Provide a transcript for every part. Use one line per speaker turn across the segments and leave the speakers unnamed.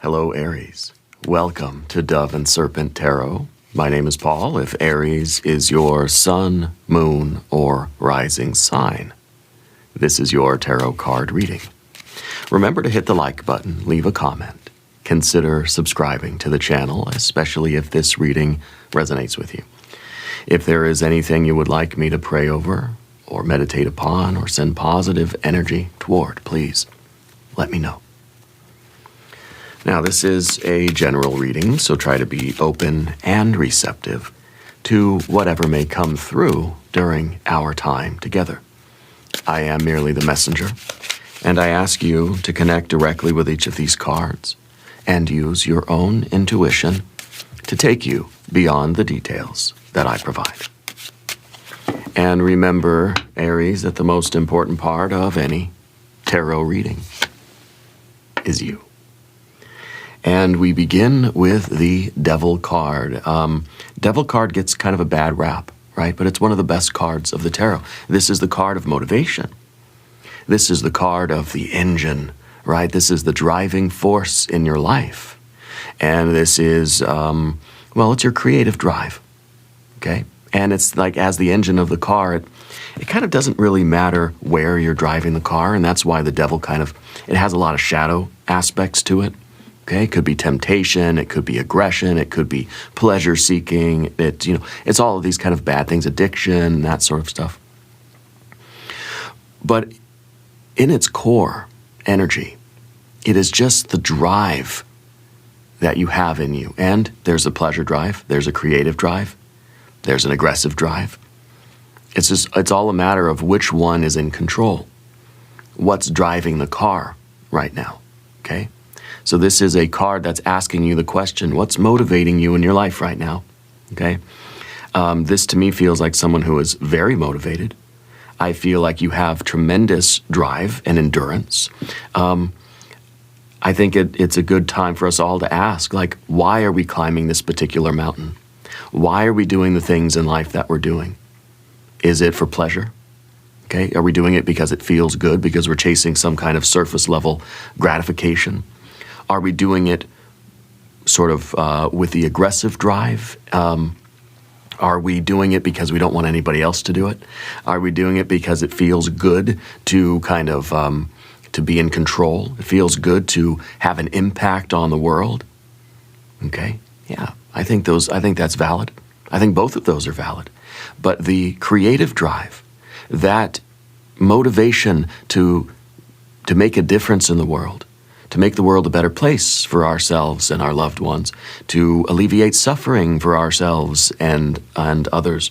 Hello, Aries. Welcome to Dove and Serpent Tarot. My name is Paul. If Aries is your sun, moon, or rising sign, this is your tarot card reading. Remember to hit the like button, leave a comment. Consider subscribing to the channel, especially if this reading resonates with you. If there is anything you would like me to pray over, or meditate upon, or send positive energy toward, please let me know. Now, this is a general reading, so try to be open and receptive to whatever may come through during our time together. I am merely the messenger, and I ask you to connect directly with each of these cards and use your own intuition to take you beyond the details that I provide. And remember, Aries, that the most important part of any tarot reading is you. And we begin with the Devil card. Devil card gets kind of a bad rap, right? But it's one of the best cards of the tarot. This is the card of motivation. This is the card of the engine, right? This is the driving force in your life. And this is, well, it's your creative drive, okay? And it's like as the engine of the car, it kind of doesn't really matter where you're driving the car, and that's why the Devil it has a lot of shadow aspects to it. Okay, it could be temptation, it could be aggression, it could be pleasure seeking. It's all of these kind of bad things, addiction, that sort of stuff. But in its core energy, it is just the drive that you have in you. And there's a pleasure drive, there's a creative drive, there's an aggressive drive. It's all a matter of which one is in control. What's driving the car right now, okay? So this is a card that's asking you the question, what's motivating you in your life right now? Okay. This to me feels like someone who is very motivated. I feel like you have tremendous drive and endurance. I think it's a good time for us all to ask, like, why are we climbing this particular mountain? Why are we doing the things in life that we're doing? Is it for pleasure? Okay. Are we doing it because it feels good, because we're chasing some kind of surface level gratification? Are we doing it sort of with the aggressive drive? Are we doing it because we don't want anybody else to do it? Are we doing it because it feels good to kind of to be in control? It feels good to have an impact on the world. Okay, yeah, I think that's valid. I think both of those are valid. But the creative drive, that motivation to make a difference in the world, to make the world a better place for ourselves and our loved ones, to alleviate suffering for ourselves and others,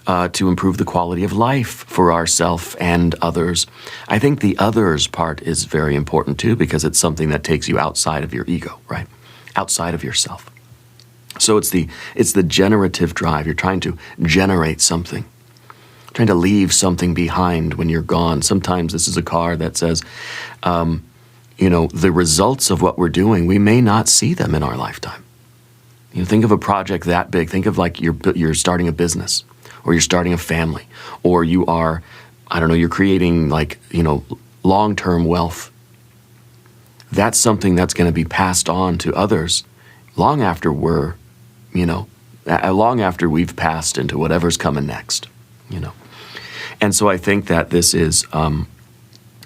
to improve the quality of life for ourselves and others. I think the others part is very important too, because it's something that takes you outside of your ego, right? Outside of yourself. So it's the generative drive. You're trying to generate something, trying to leave something behind when you're gone. Sometimes this is a card that says, the results of what we're doing, we may not see them in our lifetime. Think of a project that big. Think of like you're starting a business, or you're starting a family, or you are, you're creating long-term wealth. That's something that's going to be passed on to others long after long after we've passed into whatever's coming next, And so I think that this is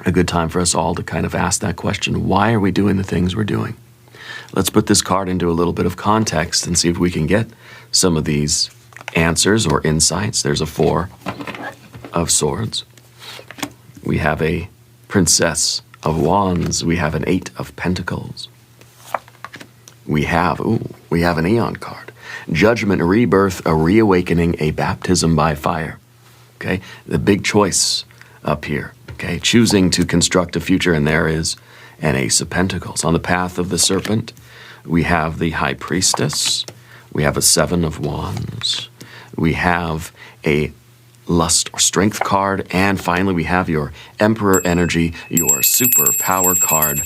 a good time for us all to kind of ask that question. Why are we doing the things we're doing? Let's put this card into a little bit of context and see if we can get some of these answers or insights. There's a 4 of Swords. We have a Princess of Wands. We have an 8 of Pentacles. We have an Eon card. Judgment, a rebirth, a reawakening, a baptism by fire. Okay, the big choice up here. Okay, choosing to construct a future, and there is an Ace of Pentacles. On the path of the Serpent, we have the High Priestess, we have a 7 of Wands, we have a Lust or Strength card, and finally we have your Emperor energy, your superpower card.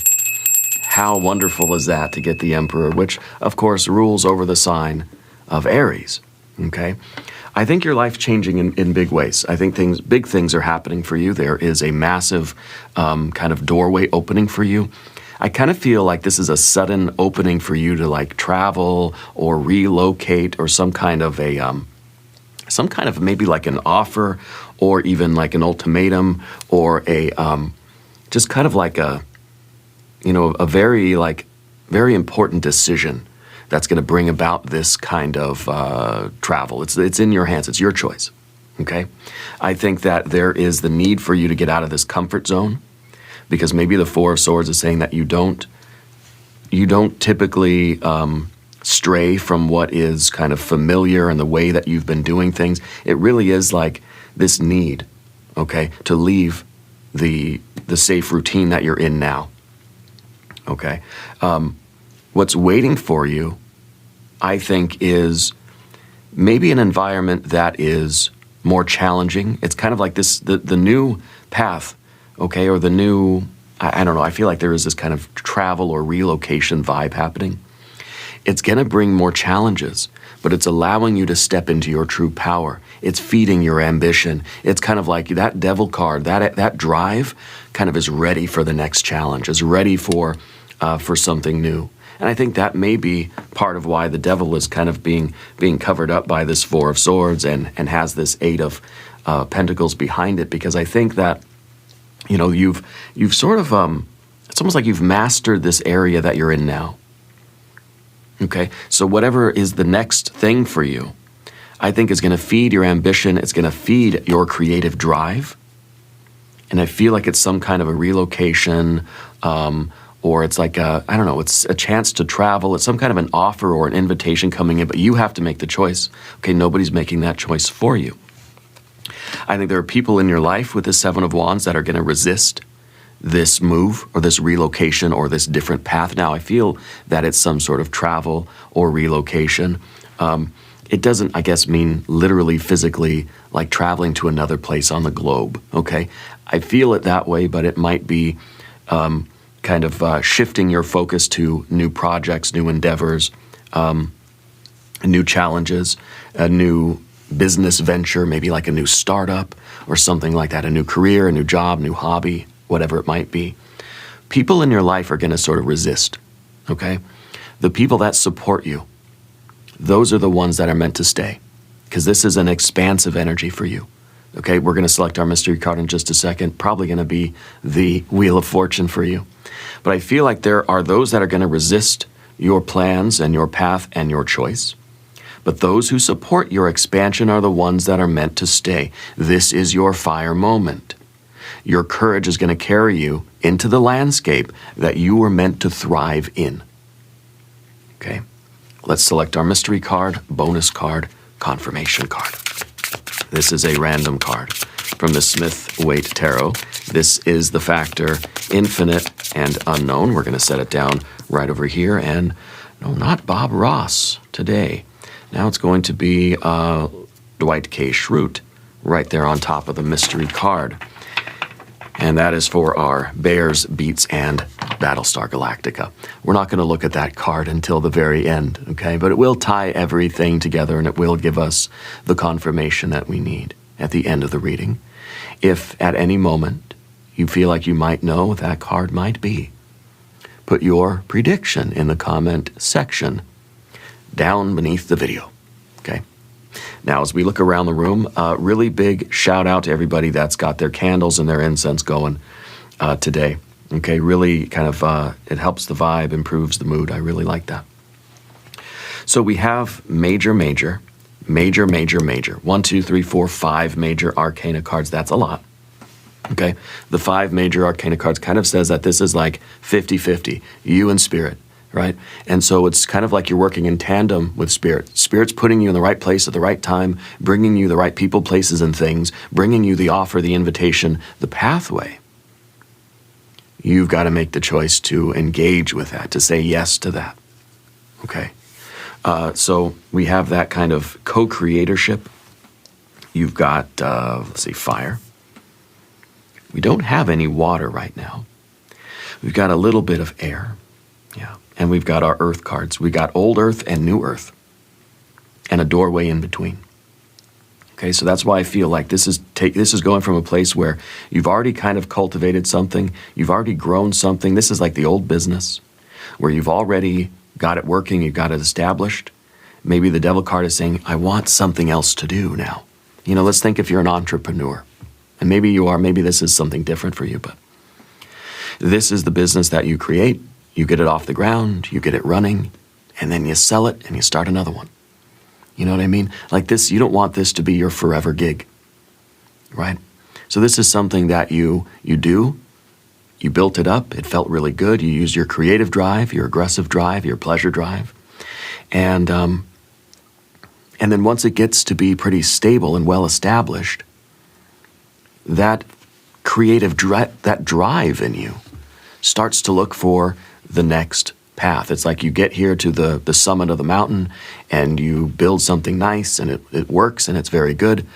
How wonderful is that to get the Emperor, which of course rules over the sign of Aries, okay? I think your life's changing in big ways. I think big things are happening for you. There is a massive kind of doorway opening for you. I kind of feel like this is a sudden opening for you to like travel or relocate, or some kind of maybe like an offer, or even like an ultimatum, or a just kind of like a very important decision that's going to bring about this kind of travel. It's in your hands. It's your choice. Okay, I think that there is the need for you to get out of this comfort zone, because maybe the Four of Swords is saying that you don't typically stray from what is kind of familiar and the way that you've been doing things. It really is like this need, okay, to leave the safe routine that you're in now. Okay, what's waiting for you, I think, is maybe an environment that is more challenging. It's kind of like the new path, okay, or the new, I don't know, I feel like there is this kind of travel or relocation vibe happening. It's going to bring more challenges, but it's allowing you to step into your true power. It's feeding your ambition. It's kind of like that devil card, that drive kind of is ready for the next challenge, is ready for something new. And I think that may be part of why the devil is kind of being covered up by this Four of Swords and has this Eight of Pentacles behind it, because I think that, you've sort of, it's almost like you've mastered this area that you're in now. Okay, so whatever is the next thing for you, I think is going to feed your ambition. It's going to feed your creative drive. And I feel like it's some kind of a relocation, or it's like it's a chance to travel. It's some kind of an offer or an invitation coming in, but you have to make the choice. Okay, nobody's making that choice for you. I think there are people in your life with the Seven of Wands that are going to resist this move or this relocation or this different path. Now, I feel that it's some sort of travel or relocation. It doesn't, I guess, mean literally, physically, like traveling to another place on the globe, okay? I feel it that way, but it might be kind of shifting your focus to new projects, new endeavors, new challenges, a new business venture, maybe like a new startup or something like that, a new career, a new job, new hobby, whatever it might be. People in your life are going to sort of resist, okay? The people that support you, those are the ones that are meant to stay, because this is an expansive energy for you. Okay, we're going to select our mystery card in just a second. Probably going to be the Wheel of Fortune for you. But I feel like there are those that are going to resist your plans and your path and your choice. But those who support your expansion are the ones that are meant to stay. This is your fire moment. Your courage is going to carry you into the landscape that you were meant to thrive in. Okay, let's select our mystery card, bonus card, confirmation card. This is a random card from the Smith-Waite Tarot. This is the factor infinite and unknown. We're going to set it down right over here. And no, not Bob Ross today. Now it's going to be Dwight K. Schrute right there on top of the mystery card. And that is for our Bears, Beats, and Battlestar Galactica. We're not going to look at that card until the very end, okay? But it will tie everything together, and it will give us the confirmation that we need at the end of the reading. If at any moment you feel like you might know what that card might be, put your prediction in the comment section down beneath the video, okay? Now, as we look around the room, really big shout out to everybody that's got their candles and their incense going today. Okay, really kind of, it helps the vibe, improves the mood. I really like that. So we have major. 1, 2, 3, 4, 5 major arcana cards. That's a lot. Okay, the 5 major arcana cards kind of says that this is like 50-50, you and spirit. Right? And so it's kind of like you're working in tandem with Spirit. Spirit's putting you in the right place at the right time, bringing you the right people, places, and things, bringing you the offer, the invitation, the pathway. You've got to make the choice to engage with that, to say yes to that. Okay? So we have that kind of co-creatorship. You've got, let's see, fire. We don't have any water right now. We've got a little bit of air. Yeah. And we've got our earth cards. We got old earth and new earth, and a doorway in between. Okay, so that's why I feel like this is going from a place where you've already kind of cultivated something, you've already grown something. This is like the old business where you've already got it working, you've got it established. Maybe the devil card is saying, I want something else to do now. You know, let's think if you're an entrepreneur. And maybe you are, maybe this is something different for you, but this is the business that you create. You get it off the ground, you get it running, and then you sell it and you start another one. You know what I mean? Like this, you don't want this to be your forever gig, right? So this is something that you do. You built it up. It felt really good. You used your creative drive, your aggressive drive, your pleasure drive. And then once it gets to be pretty stable and well established, that creative that drive in you starts to look for the next path. It's like you get here to the summit of the mountain and you build something nice and it works and it's very good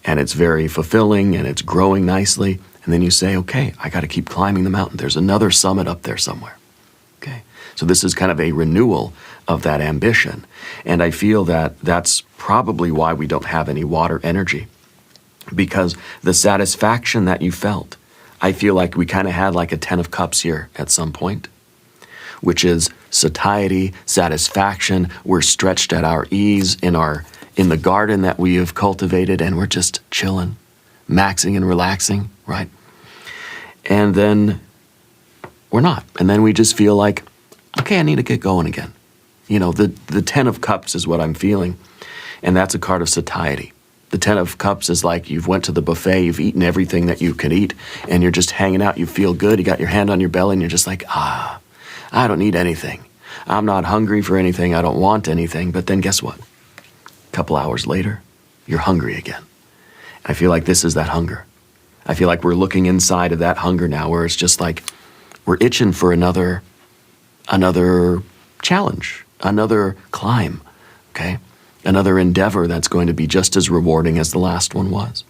and it's very fulfilling and it's growing nicely. And then you say, okay, I got to keep climbing the mountain. There's another summit up there somewhere. Okay. So this is kind of a renewal of that ambition. And I feel that that's probably why we don't have any water energy, because the satisfaction that you felt, I feel like we kind of had like a 10 of cups here at some point, which is satiety, satisfaction. We're stretched at our ease in the garden that we have cultivated, and we're just chilling, maxing and relaxing, right? And then we're not. And then we just feel like, okay, I need to get going again. You know, the 10 of cups is what I'm feeling, and that's a card of satiety. The 10 of cups is like you've went to the buffet, you've eaten everything that you could eat, and you're just hanging out, you feel good, you got your hand on your belly, and you're just like, I don't need anything. I'm not hungry for anything, I don't want anything. But then guess what? A couple hours later, you're hungry again. I feel like this is that hunger. I feel like we're looking inside of that hunger now, where it's just like we're itching for another challenge, another climb, okay? Another endeavor that's going to be just as rewarding as the last one was.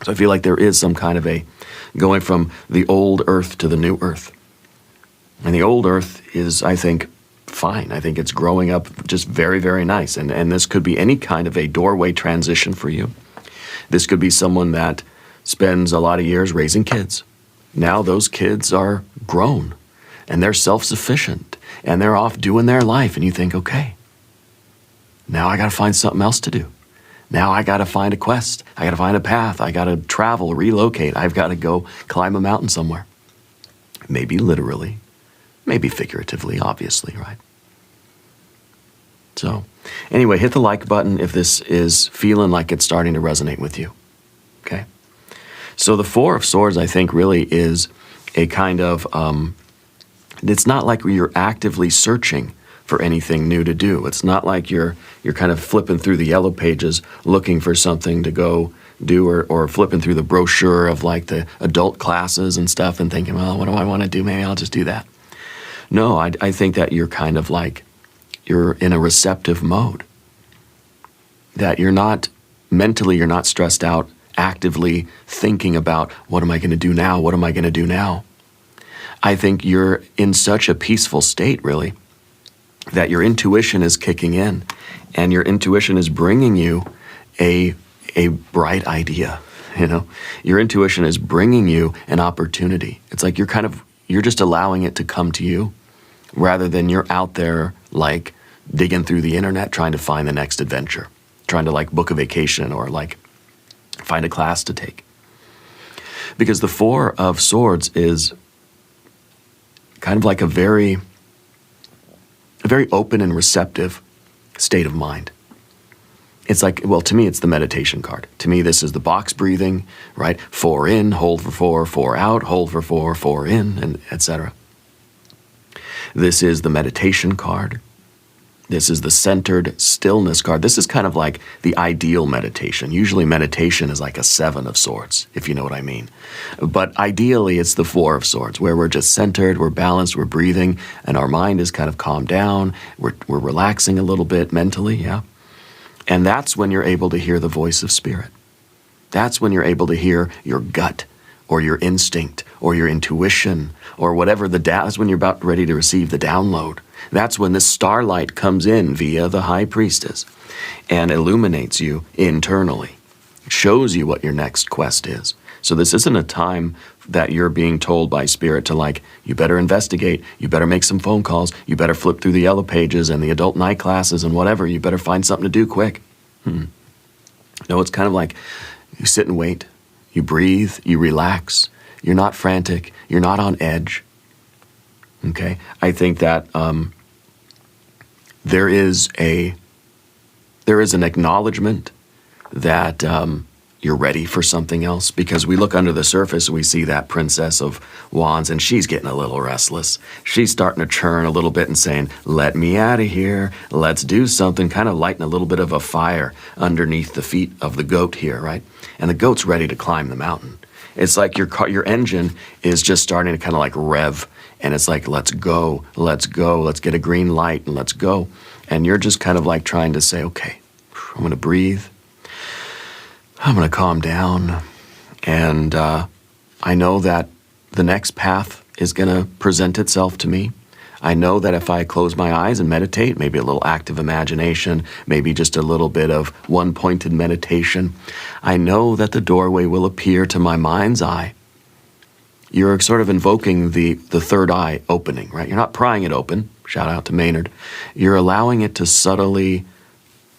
So I feel like there is some kind of a going from the old earth to the new earth. And the old earth is, I think, fine. I think it's growing up just very, very nice. And this could be any kind of a doorway transition for you. This could be someone that spends a lot of years raising kids. Now those kids are grown and they're self-sufficient and they're off doing their life. And you think, okay, now I got to find something else to do. Now I got to find a quest. I got to find a path. I got to travel, relocate. I've got to go climb a mountain somewhere. Maybe literally, maybe figuratively, obviously, right? So anyway, hit the like button if this is feeling like it's starting to resonate with you, okay? So the Four of Swords, I think, really is a kind of, it's not like you're actively searching for anything new to do. It's not like you're kind of flipping through the yellow pages looking for something to go do, or flipping through the brochure of like the adult classes and stuff and thinking, well, what do I want to do? Maybe I'll just do that. No, I think that you're kind of like, you're in a receptive mode. That you're not, mentally, you're not stressed out, actively thinking about, what am I going to do now? What am I going to do now? I think you're in such a peaceful state, really, that your intuition is kicking in, and your intuition is bringing you a bright idea, you know? Your intuition is bringing you an opportunity. It's like you're just allowing it to come to you, rather than you're out there like digging through the internet trying to find the next adventure, trying to like book a vacation or like find a class to take. Because the Four of Swords is kind of like a very open and receptive state of mind. It's like, well, to me, it's the meditation card. To me, this is the box breathing, right? 4 in, hold for 4, 4 out, hold for 4, 4 in, and etc. This is the meditation card. This is the centered stillness card. This is kind of like the ideal meditation. Usually meditation is like a 7 of Swords, if you know what I mean. But ideally, it's the 4 of Swords, where we're just centered, we're balanced, we're breathing, and our mind is kind of calmed down. We're relaxing a little bit mentally, yeah? And that's when you're able to hear the voice of Spirit. That's when you're able to hear your gut, or your instinct, or your intuition, or whatever that's when you're about ready to receive the download. That's when this starlight comes in via the High Priestess and illuminates you internally. It shows you what your next quest is. So this isn't a time that you're being told by Spirit to like, you better investigate, you better make some phone calls, you better flip through the yellow pages and the adult night classes and whatever, you better find something to do quick. No, it's kind of like you sit and wait, you breathe, you relax, you're not frantic, you're not on edge. Okay? I think that there is an acknowledgement that you're ready for something else, because we look under the surface and we see that Princess of Wands and she's getting a little restless. She's starting to churn a little bit and saying, let me out of here, let's do something, kind of lighting a little bit of a fire underneath the feet of the goat here, right? And the goat's ready to climb the mountain. It's like your engine is just starting to kind of like rev, and it's like, let's go, let's get a green light and let's go. And you're just kind of like trying to say, okay, I'm going to breathe. I'm going to calm down, and I know that the next path is going to present itself to me. I know that if I close my eyes and meditate, maybe a little active imagination, maybe just a little bit of one-pointed meditation, I know that the doorway will appear to my mind's eye. You're sort of invoking the third eye opening, right? You're not prying it open. Shout out to Maynard. You're allowing it to subtly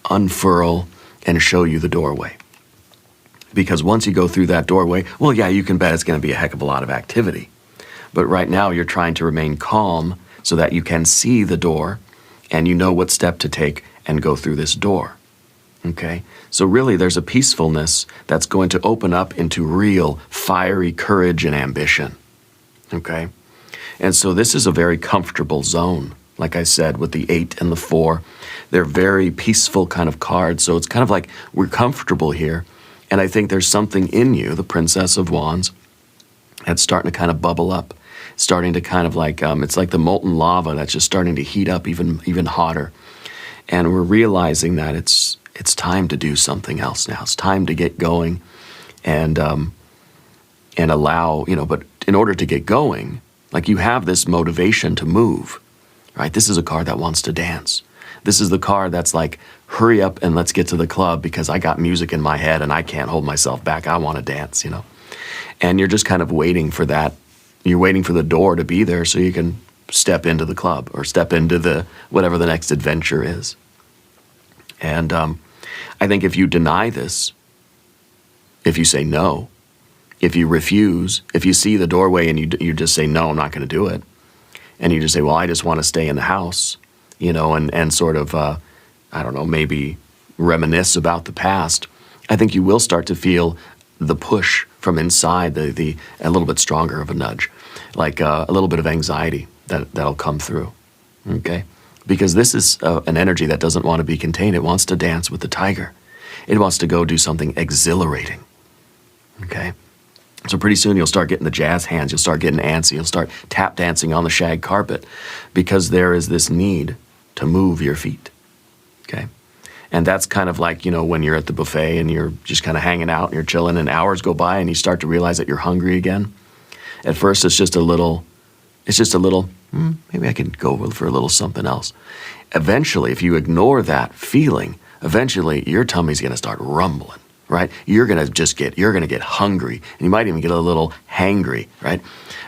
unfurl and show you the doorway. Because once you go through that doorway, well, yeah, you can bet it's going to be a heck of a lot of activity. But right now, you're trying to remain calm so that you can see the door and you know what step to take and go through this door. Okay? So really, there's a peacefulness that's going to open up into real fiery courage and ambition. Okay? And so this is a very comfortable zone. Like I said, with the 8 and the 4, they're very peaceful kind of cards. So it's kind of like we're comfortable here. And I think there's something in you, the Princess of Wands, that's starting to kind of bubble up, starting to kind of like, it's like the molten lava that's just starting to heat up even hotter. And we're realizing that it's time to do something else now. It's time to get going and allow, but in order to get going, like you have this motivation to move, right? This is a card that wants to dance. This is the card that's like, hurry up and let's get to the club because I got music in my head and I can't hold myself back. I want to dance, And you're just kind of waiting for that. You're waiting for the door to be there so you can step into the club or step into whatever the next adventure is. And I think if you deny this, if you say no, if you refuse, if you see the doorway and you just say, no, I'm not going to do it. And you just say, well, I just want to stay in the house. And sort of, I don't know, maybe reminisce about the past, I think you will start to feel the push from inside, a little bit stronger of a nudge, like a little bit of anxiety that'll come through, okay? Because this is an energy that doesn't want to be contained. It wants to dance with the tiger. It wants to go do something exhilarating, okay? So pretty soon you'll start getting the jazz hands, you'll start getting antsy, you'll start tap dancing on the shag carpet because there is this need to move your feet, okay? And that's kind of like, when you're at the buffet and you're just kind of hanging out and you're chilling and hours go by and you start to realize that you're hungry again. At first it's just a little, maybe I can go for a little something else. Eventually, if you ignore that feeling, eventually your tummy's going to start rumbling, right? You're going to get hungry and you might even get a little hangry, right?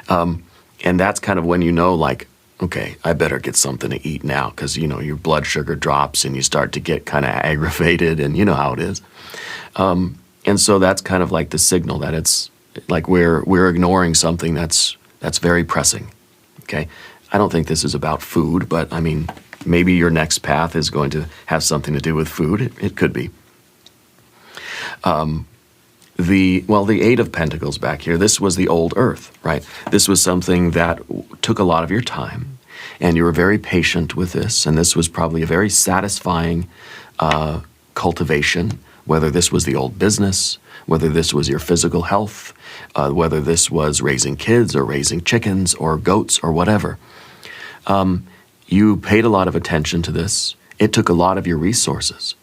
And that's kind of when like, okay, I better get something to eat now because, your blood sugar drops and you start to get kind of aggravated and you know how it is. And so that's kind of like the signal that it's like we're ignoring something that's very pressing, okay? I don't think this is about food, but I mean, maybe your next path is going to have something to do with food. It could be. The 8 of Pentacles back here, this was the old earth, right? This was something that took a lot of your time, and you were very patient with this, and this was probably a very satisfying cultivation, whether this was the old business, whether this was your physical health, whether this was raising kids or raising chickens or goats or whatever. You paid a lot of attention to this. It took a lot of your resources.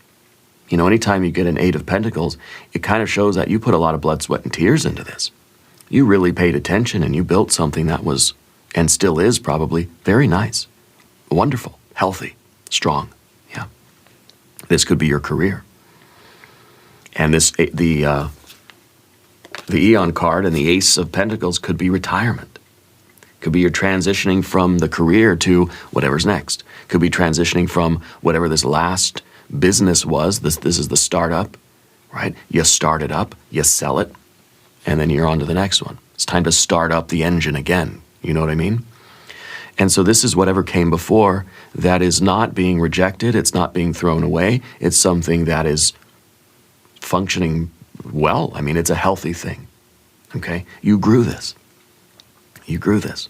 Anytime you get an 8 of Pentacles, it kind of shows that you put a lot of blood, sweat, and tears into this. You really paid attention and you built something that was, and still is probably, very nice, wonderful, healthy, strong. Yeah. This could be your career. And the Eon card and the Ace of Pentacles could be retirement. Could be you're transitioning from the career to whatever's next. Could be transitioning from whatever this last business was. This is the startup, right? You start it up, you sell it, and then you're on to the next one. It's time to start up the engine again. You know what I mean? And so this is whatever came before that is not being rejected. It's not being thrown away. It's something that is functioning well. I mean, it's a healthy thing. Okay? You grew this. You grew this.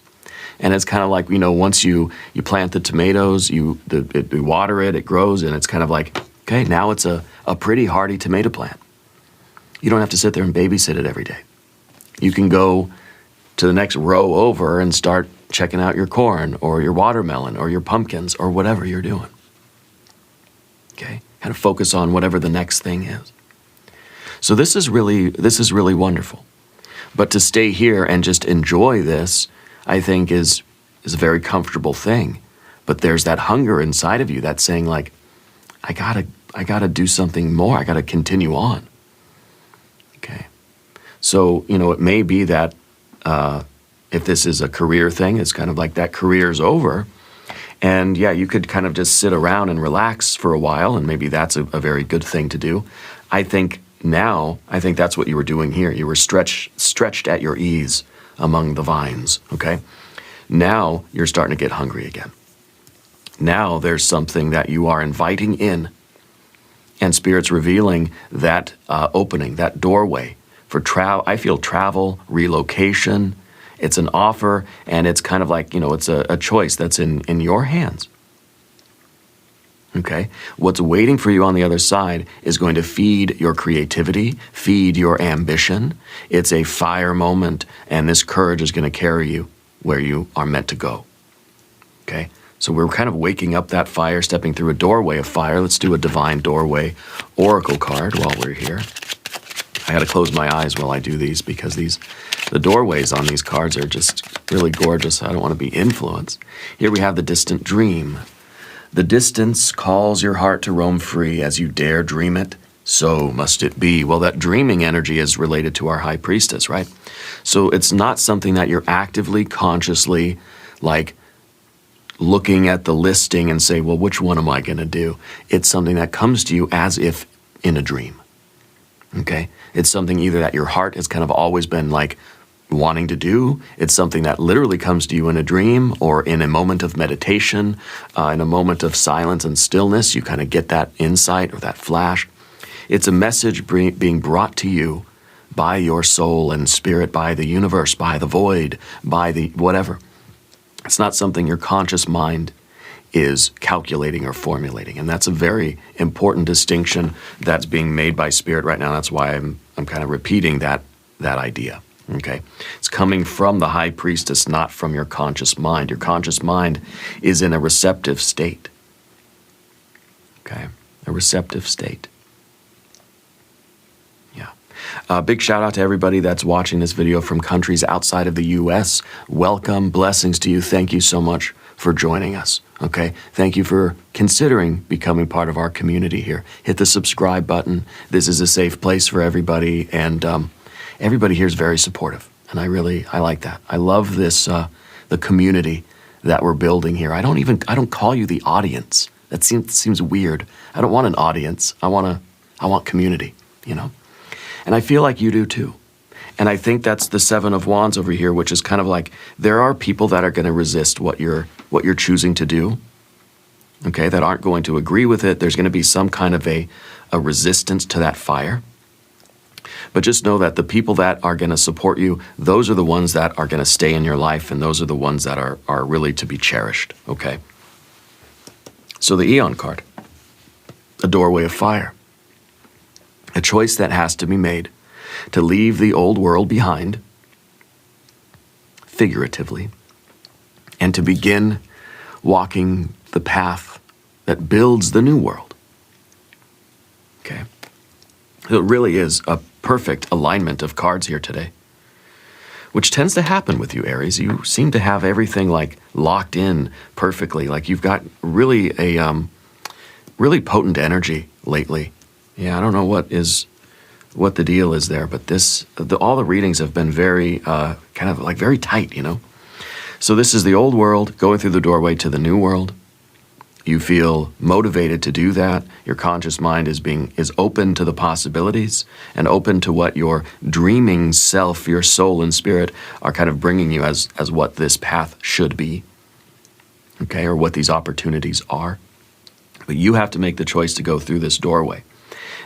And it's kind of like, once you plant the tomatoes, you water it, it grows, and it's kind of like, okay, now it's a pretty hardy tomato plant. You don't have to sit there and babysit it every day. You can go to the next row over and start checking out your corn or your watermelon or your pumpkins or whatever you're doing. Okay? Kind of focus on whatever the next thing is. So this is really wonderful. But to stay here and just enjoy this, I think is a very comfortable thing. But there's that hunger inside of you that's saying like, I gotta do something more. I gotta continue on. Okay. So, it may be that if this is a career thing, it's kind of like that career's over. And yeah, you could kind of just sit around and relax for a while, and maybe that's a very good thing to do. I think that's what you were doing here. You were stretched at your ease among the vines, okay? Now you're starting to get hungry again. Now there's something that you are inviting in, and Spirit's revealing that opening, that doorway for travel. I feel travel, relocation. It's an offer, and it's kind of like, it's a choice that's in your hands. Okay? What's waiting for you on the other side is going to feed your creativity, feed your ambition. It's a fire moment, and this courage is going to carry you where you are meant to go. Okay? So we're kind of waking up that fire, stepping through a doorway of fire. Let's do a divine doorway oracle card while we're here. I got to close my eyes while I do these because the doorways on these cards are just really gorgeous. I don't want to be influenced. Here we have the distant dream. The distance calls your heart to roam free as you dare dream it. So must it be. Well, that dreaming energy is related to our high priestess, right? So it's not something that you're actively, consciously, like, looking at the listing and say, well, which one am I going to do? It's something that comes to you as if in a dream. Okay? It's something either that your heart has kind of always been like wanting to do. It's something that literally comes to you in a dream or in a moment of meditation, in a moment of silence and stillness. You kind of get that insight or that flash. It's a message being brought to you by your soul and spirit, by the universe, by the void, by the whatever. It's not something your conscious mind is calculating or formulating. And that's a very important distinction that's being made by Spirit right now. That's why I'm kind of repeating that idea. Okay? It's coming from the high priestess, not from your conscious mind. Your conscious mind is in a receptive state. Okay? A receptive state. Yeah. Big shout out to everybody that's watching this video from countries outside of the U.S. Welcome. Blessings to you. Thank you so much for joining us. Okay? Thank you for considering becoming part of our community here. Hit the subscribe button. This is a safe place for everybody, and everybody here is very supportive, and I like that. I love this, the community that we're building here. I don't call you the audience. That seems weird. I don't want an audience. I want community, And I feel like you do too. And I think that's the Seven of Wands over here, which is kind of like there are people that are going to resist what you're choosing to do. Okay, that aren't going to agree with it. There's going to be some kind of a resistance to that fire. But just know that the people that are going to support you, those are the ones that are going to stay in your life, and those are the ones that are really to be cherished, okay? So the Eon card, a doorway of fire, a choice that has to be made to leave the old world behind, figuratively, and to begin walking the path that builds the new world, okay? It really is a perfect alignment of cards here today, which tends to happen with you, Aries. You seem to have everything like locked in perfectly. Like you've got really a really potent energy lately. Yeah, I don't know what is what the deal is there, but all the readings have been very, kind of like very tight, you know? So this is the old world going through the doorway to the new world. You feel motivated to do that. Your conscious mind is open to the possibilities and open to what your dreaming self, your soul and spirit are kind of bringing you as what this path should be, okay, or what these opportunities are. But you have to make the choice to go through this doorway.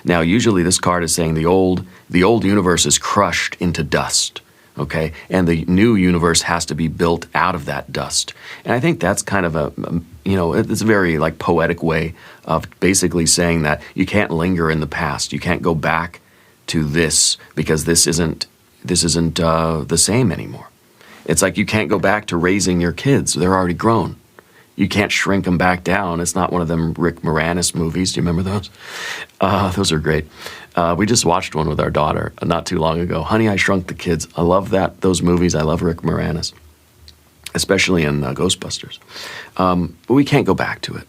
Now, usually this card is saying the old universe is crushed into dust, okay, and the new universe has to be built out of that dust. And I think that's kind of it's a very like poetic way of basically saying that you can't linger in the past. You can't go back to this because this isn't the same anymore. It's like you can't go back to raising your kids. They're already grown. You can't shrink them back down. It's not one of them Rick Moranis movies. Do you remember those? Those are great. We just watched one with our daughter not too long ago. Honey, I Shrunk the Kids. I love those movies. I love Rick Moranis, especially in Ghostbusters. But we can't go back to it.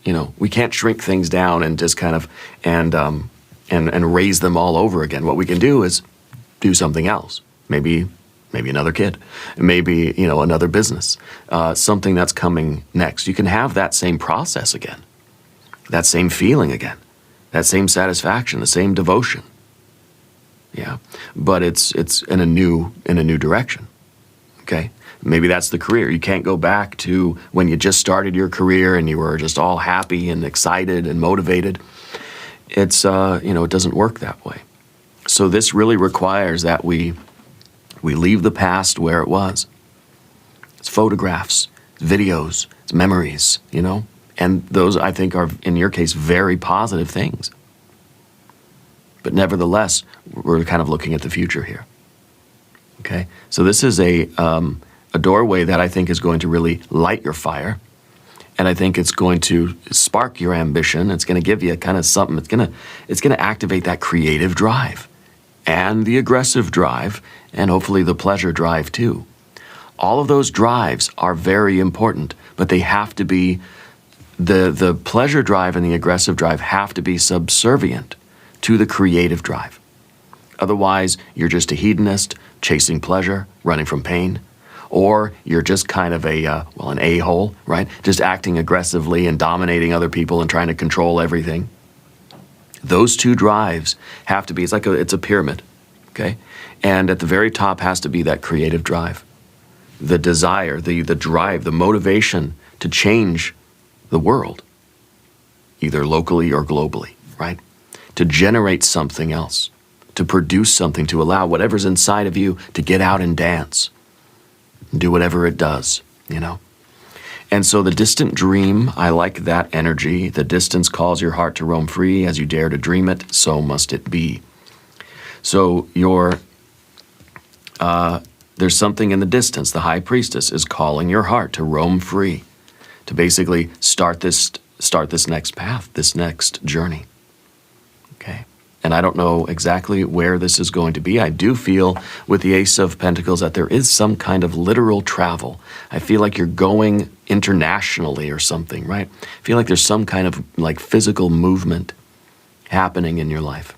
You know, we can't shrink things down and just kind of and raise them all over again. What we can do is do something else. Maybe another kid, maybe, another business, something that's coming next. You can have that same process again, that same feeling again, that same satisfaction, the same devotion. Yeah, but it's in a new direction. Okay, maybe that's the career. You can't go back to when you just started your career and you were just all happy and excited and motivated. It's it doesn't work that way. So this really requires that we leave the past where it was. It's photographs, it's videos, it's memories, and those I think are, in your case, very positive things. But nevertheless, we're kind of looking at the future here. Okay, so this is a doorway that I think is going to really light your fire, and I think it's going to spark your ambition. It's going to give you kind of something. It's going to activate that creative drive, and the aggressive drive, and hopefully the pleasure drive too. All of those drives are very important, but they have to be, the pleasure drive and the aggressive drive have to be subservient to the creative drive. Otherwise, you're just a hedonist, chasing pleasure, running from pain, or you're just kind of an a-hole, right? Just acting aggressively and dominating other people and trying to control everything. Those two drives have to be, it's a pyramid, okay? And at the very top has to be that creative drive. The desire, the drive, the motivation to change the world, either locally or globally, right? To generate something else, to produce something, to allow whatever's inside of you to get out and dance, and do whatever it does, And so the distant dream, I like that energy. The distance calls your heart to roam free. As you dare to dream it, so must it be. So there's something in the distance. The high priestess is calling your heart to roam free, to basically start this next path, this next journey. Okay. And I don't know exactly where this is going to be. I do feel with the Ace of Pentacles that there is some kind of literal travel. I feel like you're going internationally or something, right? I feel like there's some kind of like physical movement happening in your life,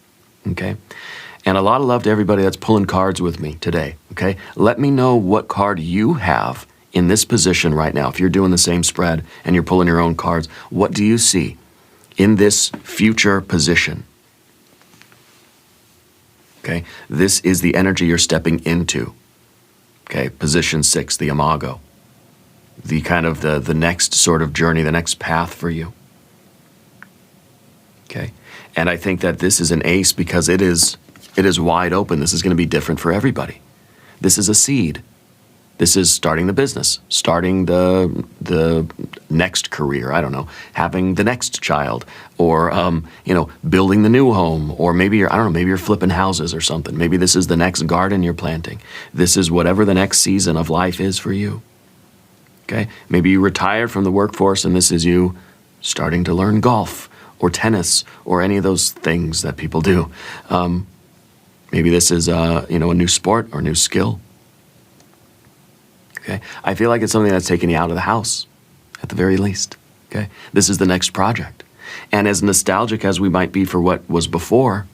okay? And a lot of love to everybody that's pulling cards with me today, okay? Let me know what card you have in this position right now. If you're doing the same spread and you're pulling your own cards, what do you see in this future position? Okay, this is the energy you're stepping into. Okay, position 6, the imago. The kind of the next sort of journey, the next path for you. Okay, and I think that this is an ace because it is wide open. This is going to be different for everybody. This is a seed. This is starting the business, starting the next career, I don't know, having the next child, or, building the new home, or maybe you're flipping houses or something. Maybe this is the next garden you're planting. This is whatever the next season of life is for you, okay? Maybe you retired from the workforce and this is you starting to learn golf or tennis or any of those things that people do. Maybe this is, a new sport or new skill. Okay, I feel like it's something that's taken you out of the house, at the very least. Okay, this is the next project. And as nostalgic as we might be for what was before,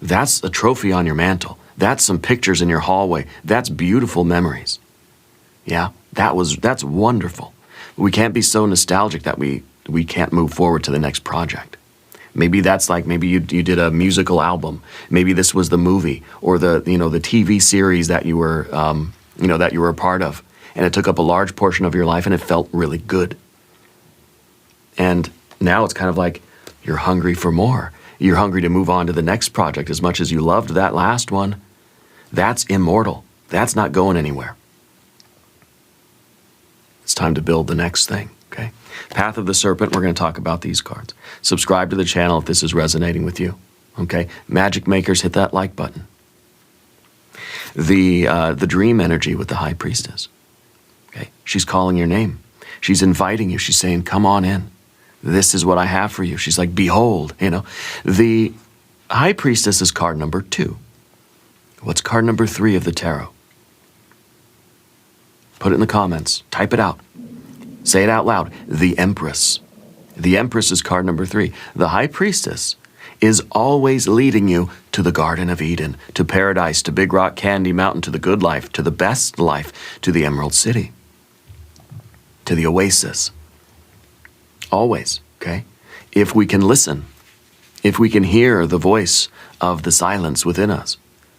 That's a trophy on your mantle. That's some pictures in your hallway. That's beautiful memories. Yeah, that's wonderful. We can't be so nostalgic that we can't move forward to the next project. Maybe that's like, maybe you did a musical album. Maybe this was the movie or the TV series that you were that you were a part of, and it took up a large portion of your life and it felt really good. And now it's kind of like you're hungry for more. You're hungry to move on to the next project as much as you loved that last one. That's immortal. That's not going anywhere. It's time to build the next thing, okay? Path of the Serpent, we're going to talk about these cards. Subscribe to the channel if this is resonating with you, okay? Magic makers, hit that like button. The dream energy with the High Priestess, okay? She's calling your name. She's inviting you. She's saying, come on in. This is what I have for you. She's like, behold, The High Priestess is card number 2. What's card number 3 of the tarot? Put it in the comments. Type it out. Say it out loud. The Empress. The Empress is card number 3. The High Priestess is always leading you to the Garden of Eden, to paradise, to Big Rock Candy Mountain, to the good life, to the best life, to the Emerald City, to the oasis. Always, okay? If we can listen, if we can hear the voice of the silence within us,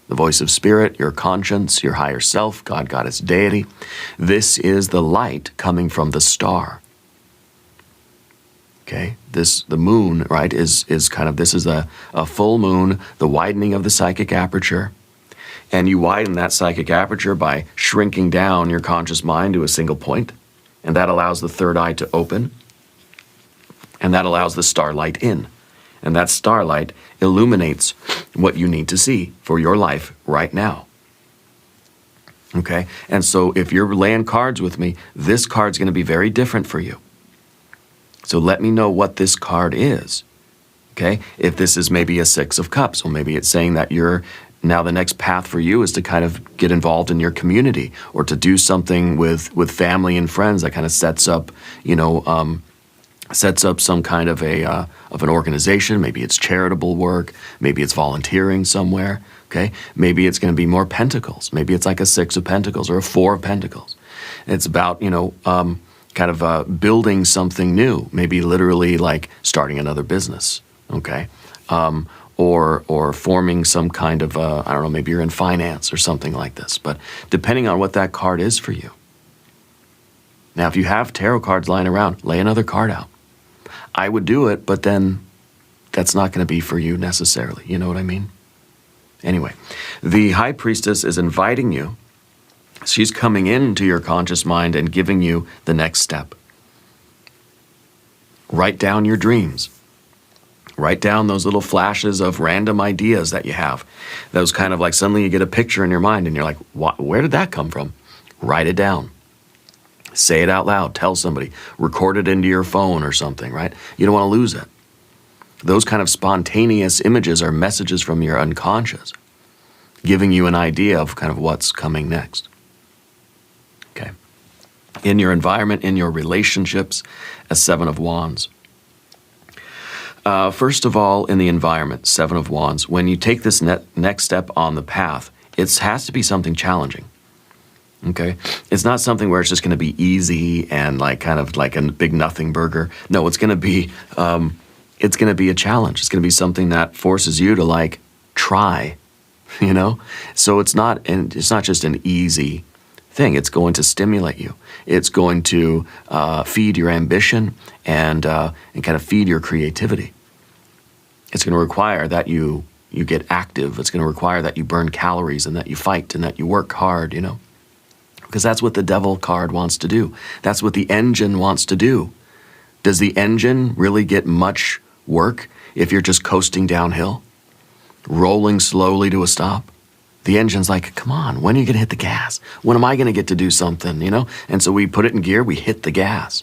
the voice of spirit, your conscience, your higher self, God, Goddess, deity, this is the light coming from the star. Okay? The moon, right, is kind of, this is a full moon, the widening of the psychic aperture. And you widen that psychic aperture by shrinking down your conscious mind to a single point. And that allows the third eye to open. And that allows the starlight in. And that starlight illuminates what you need to see for your life right now. Okay? And so if you're laying cards with me, this card's going to be very different for you. So let me know what this card is. Okay? If this is maybe a 6 of Cups, well, maybe it's saying that now the next path for you is to kind of get involved in your community or to do something with family and friends that kind of sets up, some kind of an organization. Maybe it's charitable work. Maybe it's volunteering somewhere. Okay, maybe it's going to be more pentacles. Maybe it's like a 6 of Pentacles or a 4 of Pentacles. It's about building something new. Maybe literally like starting another business. Okay, or forming some kind of I don't know. Maybe you're in finance or something like this. But depending on what that card is for you. Now, if you have tarot cards lying around, lay another card out. I would do it, but then that's not going to be for you necessarily. You know what I mean? Anyway, the High Priestess is inviting you. She's coming into your conscious mind and giving you the next step. Write down your dreams. Write down those little flashes of random ideas that you have. Those kind of like suddenly you get a picture in your mind and you're like, where did that come from? Write it down. Say it out loud. Tell somebody. Record it into your phone or something, right? You don't want to lose it. Those kind of spontaneous images are messages from your unconscious, giving you an idea of kind of what's coming next. Okay. In your environment, in your relationships, a 7 of Wands. First of all, in the environment, 7 of Wands, when you take this next step on the path, it has to be something challenging. Okay, it's not something where it's just going to be easy and like kind of like a big nothing burger. No, it's going to be a challenge. It's going to be something that forces you to like try, So it's not just an easy thing. It's going to stimulate you. It's going to feed your ambition and kind of feed your creativity. It's going to require that you get active. It's going to require that you burn calories and that you fight and that you work hard. Because that's what the Devil card wants to do. That's what the engine wants to do. Does the engine really get much work if you're just coasting downhill, rolling slowly to a stop? The engine's like, come on, when are you going to hit the gas? When am I going to get to do something, And so we put it in gear, we hit the gas.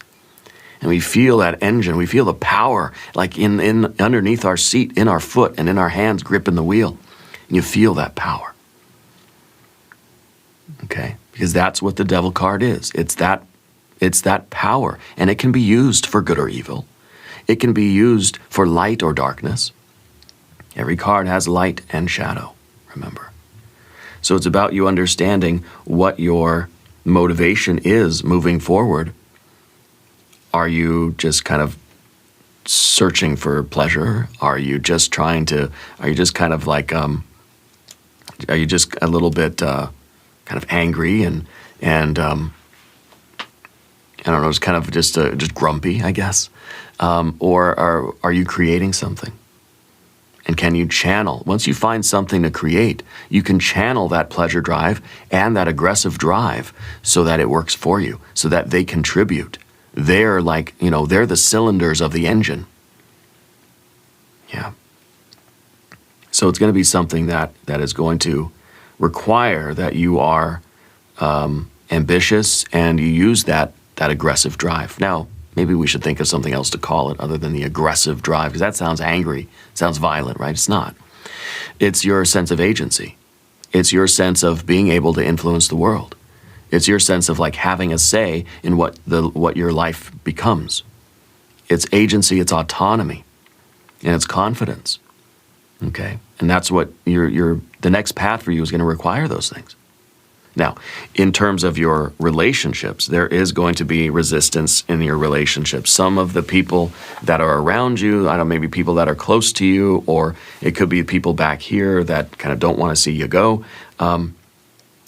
And we feel that engine, we feel the power, like in underneath our seat, in our foot, and in our hands gripping the wheel. And you feel that power. Okay? Because that's what the Devil card is. It's that power. And it can be used for good or evil. It can be used for light or darkness. Every card has light and shadow, remember. So it's about you understanding what your motivation is moving forward. Are you just kind of searching for pleasure? Are you just kind of like, are you just a little bit kind of angry and I don't know, it's kind of just grumpy, I guess? Or are you creating something? And can you channel? Once you find something to create, you can channel that pleasure drive and that aggressive drive so that it works for you, so that they contribute. They're like, they're the cylinders of the engine. Yeah. So it's going to be something that is going to require that you are ambitious and you use that aggressive drive. Now, maybe we should think of something else to call it other than the aggressive drive, because that sounds angry, sounds violent, right? It's not. It's your sense of agency. It's your sense of being able to influence the world. It's your sense of like having a say in what your life becomes. It's agency, it's autonomy, and it's confidence. Okay? And that's what the next path for you is going to require those things. Now, in terms of your relationships, there is going to be resistance in your relationships. Some of the people that are around you, I don't know, maybe people that are close to you, or it could be people back here that kind of don't want to see you go.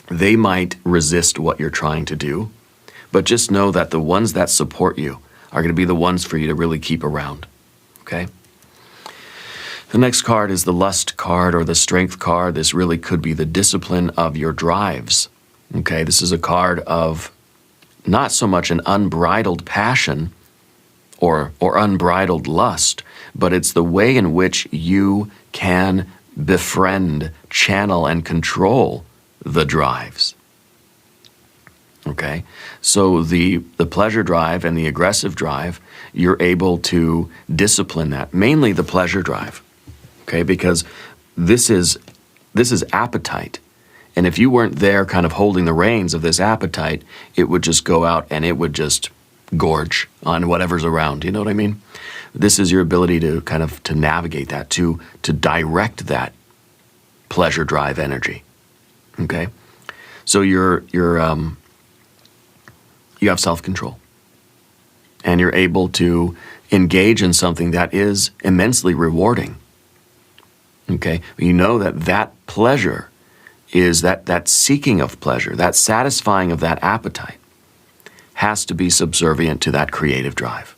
They might resist what you're trying to do, but just know that the ones that support you are going to be the ones for you to really keep around, okay? The next card is the lust card or the strength card. This really could be the discipline of your drives. Okay, this is a card of not so much an unbridled passion or unbridled lust, but it's the way in which you can befriend, channel, and control the drives. Okay, so the pleasure drive and the aggressive drive, you're able to discipline that, mainly the pleasure drive. Okay, because this is appetite. And if you weren't there kind of holding the reins of this appetite, it would just go out and it would just gorge on whatever's around. You know what I mean? This is your ability to kind of to navigate that, to direct that pleasure drive energy. Okay? So you have self-control. And you're able to engage in something that is immensely rewarding. Okay? You know that pleasure is that seeking of pleasure, that satisfying of that appetite has to be subservient to that creative drive.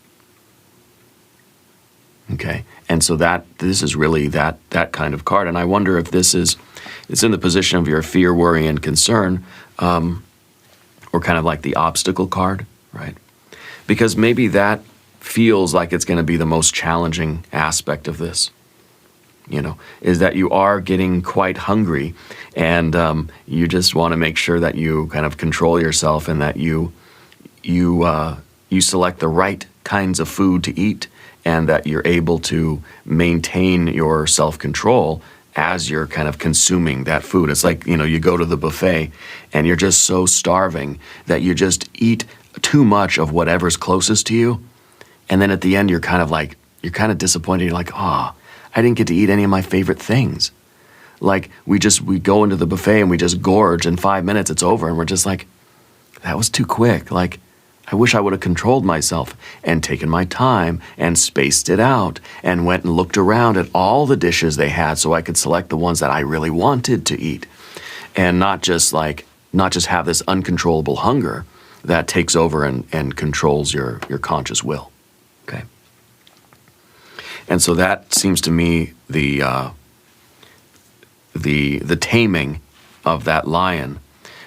Okay? And so this is really that kind of card. And I wonder if it's in the position of your fear, worry, and concern, or kind of like the obstacle card, right? Because maybe that feels like it's going to be the most challenging aspect of this. Is that you are getting quite hungry and you just want to make sure that you kind of control yourself and that you select the right kinds of food to eat and that you're able to maintain your self-control as you're kind of consuming that food. It's like, you go to the buffet and you're just so starving that you just eat too much of whatever's closest to you. And then at the end, you're kind of disappointed. You're like, I didn't get to eat any of my favorite things. Like we go into the buffet and we just gorge, in 5 minutes it's over and we're just like, that was too quick. Like, I wish I would have controlled myself and taken my time and spaced it out and went and looked around at all the dishes they had so I could select the ones that I really wanted to eat and not just have this uncontrollable hunger that takes over and controls your conscious will. Okay? And so that seems to me the taming of that lion,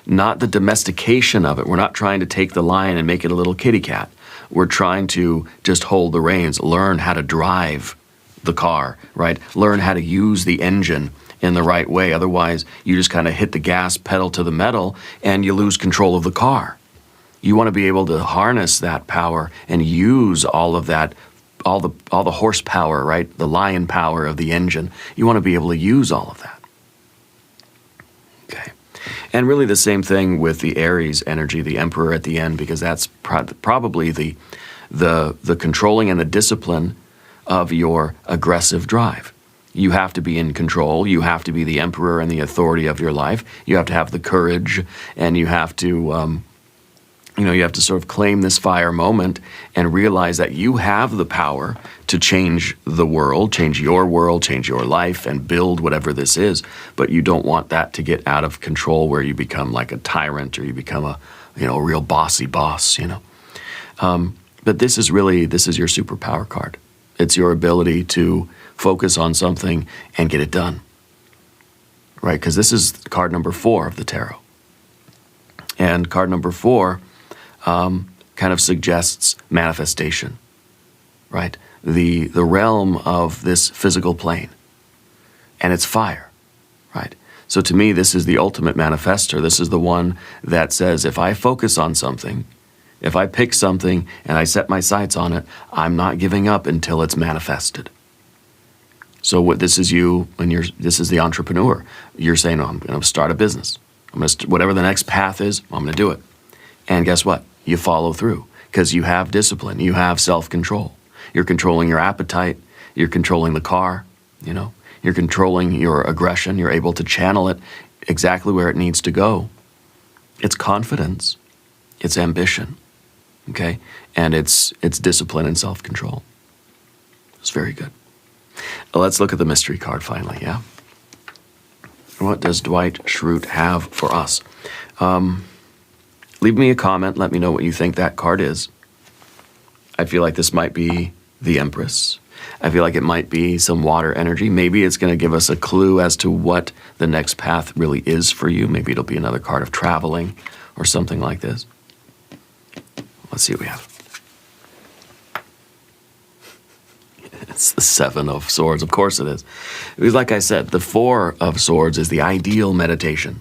not the domestication of it. We're not trying to take the lion and make it a little kitty cat. We're trying to just hold the reins, learn how to drive the car, right? Learn how to use the engine in the right way. Otherwise, you just kind of hit the gas pedal to the metal and you lose control of the car. You want to be able to harness that power and use all of that, all the horsepower, right? The lion power of the engine. You want to be able to use all of that. Okay. And really the same thing with the Aries energy, the Emperor at the end, because that's probably the controlling and the discipline of your aggressive drive. You have to be in control. You have to be the emperor and the authority of your life. You have to have the courage, and you have to, you have to sort of claim this fire moment and realize that you have the power to change the world, change your life, and build whatever this is. But you don't want that to get out of control where you become like a tyrant or you become a real bossy boss, But this is your superpower card. It's your ability to focus on something and get it done, right? Because this is card number 4 of the tarot. And card number 4 kind of suggests manifestation, right? The realm of this physical plane. And it's fire, right? So to me, this is the ultimate manifester. This is the one that says, if I focus on something, if I pick something and I set my sights on it, I'm not giving up until it's manifested. So what this is this is the entrepreneur. You're saying, I'm going to start a business. Whatever the next path is, I'm going to do it. And guess what? You follow through because you have discipline. You have self-control. You're controlling your appetite. You're controlling the car, You're controlling your aggression. You're able to channel it exactly where it needs to go. It's confidence. It's ambition, okay? And it's discipline and self-control. It's very good. Let's look at the mystery card finally, yeah? What does Dwight Schrute have for us? Leave me a comment. Let me know what you think that card is. I feel like this might be the Empress. I feel like it might be some water energy. Maybe it's going to give us a clue as to what the next path really is for you. Maybe it'll be another card of traveling or something like this. Let's see what we have. It's the 7 of Swords. Of course it is. Because like I said, the 4 of Swords is the ideal meditation.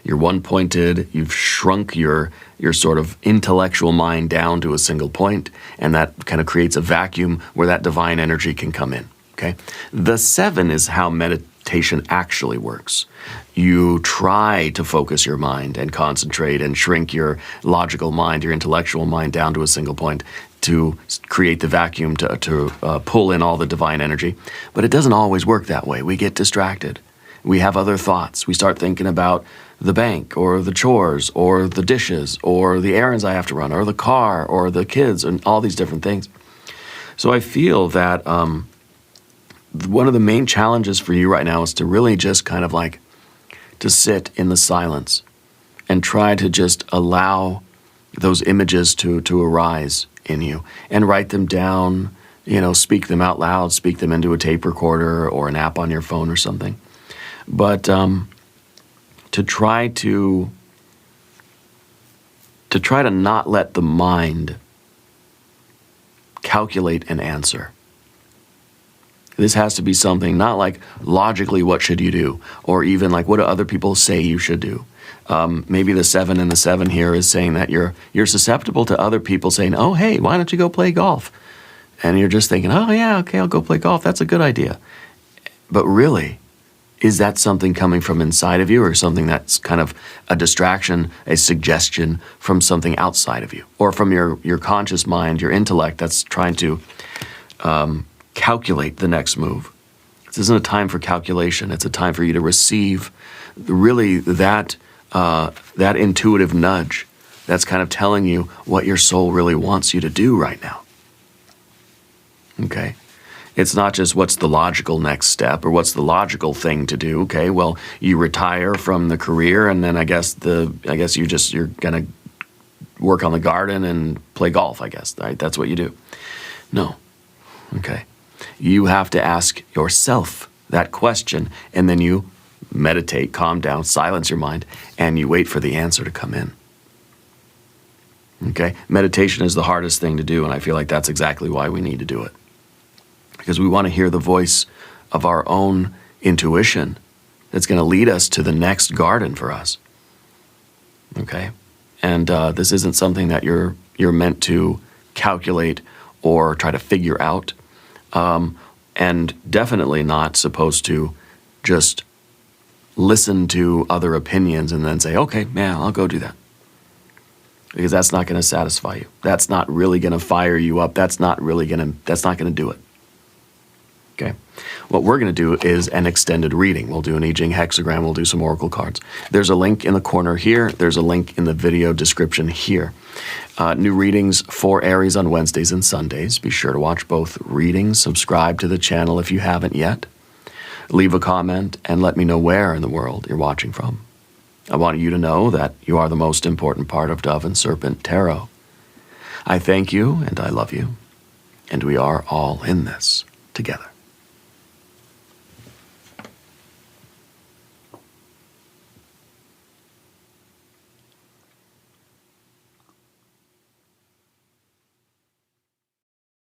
You're one-pointed, you've shrunk your sort of intellectual mind down to a single point, and that kind of creates a vacuum where that divine energy can come in, okay? The 7 is how meditation actually works. You try to focus your mind and concentrate and shrink your logical mind, your intellectual mind down to a single point to create the vacuum to pull in all the divine energy. But it doesn't always work that way. We get distracted. We have other thoughts. We start thinking about the bank or the chores or the dishes or the errands I have to run or the car or the kids and all these different things. So I feel that one of the main challenges for you right now is to really just kind of like to sit in the silence and try to just allow those images to arise in you and write them down, speak them out loud, speak them into a tape recorder or an app on your phone or something. But to try to not let the mind calculate an answer. This has to be something not like logically what should you do, or even like what do other people say you should do. Maybe the 7 and the 7 here is saying that you're susceptible to other people saying, oh, hey, why don't you go play golf? And you're just thinking, oh, yeah, okay, I'll go play golf. That's a good idea. But really, is that something coming from inside of you or something that's kind of a distraction, a suggestion from something outside of you or from your conscious mind, your intellect that's trying to calculate the next move? This isn't a time for calculation. It's a time for you to receive really that intuitive nudge that's kind of telling you what your soul really wants you to do right now. Okay? It's not just what's the logical next step or what's the logical thing to do. Okay, well, you retire from the career and then I guess you're gonna work on the garden and play golf, I guess, right? That's what you do. No. Okay. You have to ask yourself that question and then you meditate, calm down, silence your mind, and you wait for the answer to come in. Okay? Meditation is the hardest thing to do, and I feel like that's exactly why we need to do it. Because we want to hear the voice of our own intuition that's going to lead us to the next garden for us. Okay? And this isn't something that you're meant to calculate or try to figure out. And definitely not supposed to just listen to other opinions and then say, okay, yeah, I'll go do that. Because that's not going to satisfy you. That's not really going to fire you up. That's not going to do it. Okay? What we're going to do is an extended reading. We'll do an I Ching hexagram. We'll do some oracle cards. There's a link in the corner here. There's a link in the video description here. New readings for Aries on Wednesdays and Sundays. Be sure to watch both readings. Subscribe to the channel if you haven't yet. Leave a comment and let me know where in the world you're watching from. I want you to know that you are the most important part of Dove and Serpent Tarot. I thank you and I love you, and we are all in this together.